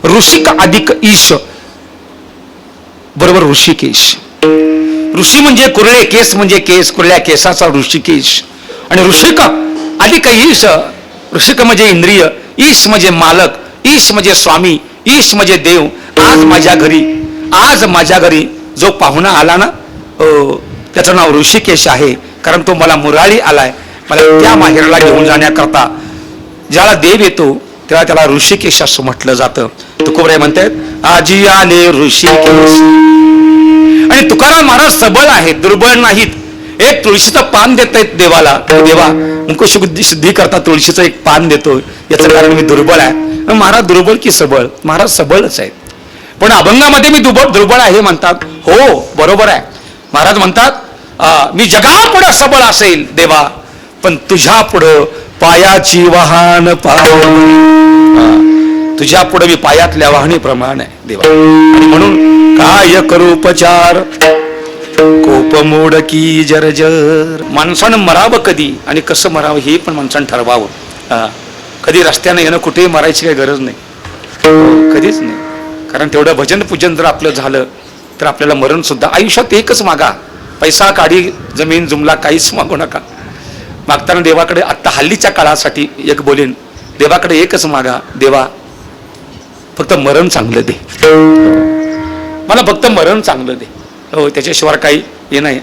ऋषिक अधिक ईश बरोबर ऋषिकेश. ऋषी म्हणजे कुरळे केस, म्हणजे केस, कुरळ्या केसाचा ऋषिकेश. आणि ऋषिक अधिक ईश, ऋषिक म्हणजे इंद्रिय, ईश म्हणजे मालक, ईश म्हणजे स्वामी, ईश म्हणजे देव. आज माझ्या घरी जो पाहुणा आला ना, त्याचं नाव ऋषिकेश आहे, कारण तो मला मुरारी आलाय. मला त्या माहेरला घेऊन जाण्याकरता ज्याला देव येतो तेव्हा त्याला ऋषिकेश असं म्हटलं जातं. तुकोबराय म्हणतात आजी आले ऋषिकेश. आणि तुकाराम महाराज सबळ आहेत, दुर्बळ नाहीत. एक तुळशीचं पान देत आहेत देवाला, देवा मुखशुद्धी करता तुळशीचं एक पान देतो, याचं कारण मी दुर्बळ आहे. महाराज दुर्बळ की सबळ? महाराज सबळच आहेत. पण अभंगामध्ये मी दुर्बळ आहे म्हणतात. हो बरोबर आहे. महाराज म्हणतात मी जगापुढं सबळ असेल देवा, पण तुझ्या पुढं पायाची वाहन तुझ्या पुढे मी पायातल्या वाहनीप्रमाणे आहे देवा. आणि म्हणून काय करू उपचार कोप मोड की जर्जर. माणसानं मरावं कधी आणि कसं मरावं हे पण माणसानं ठरवावं. कधी रस्त्याने येणं कुठेही मरायची काही गरज नाही, कधीच नाही. कारण तेवढं भजन पूजन जर आपलं झालं तर आपल्याला मरण सुद्धा. आयुष्यात एकच मागा, पैसा काढी जमीन जुमला काहीच मागू नका. मागताना देवाकडे आत्ता हल्लीच्या काळासाठी एक बोलेन, देवाकडे एकच मागा, देवा फक्त मरण चांगलं दे, मला फक्त मरण चांगलं दे. हो त्याच्याशिवाय काही हे नाही.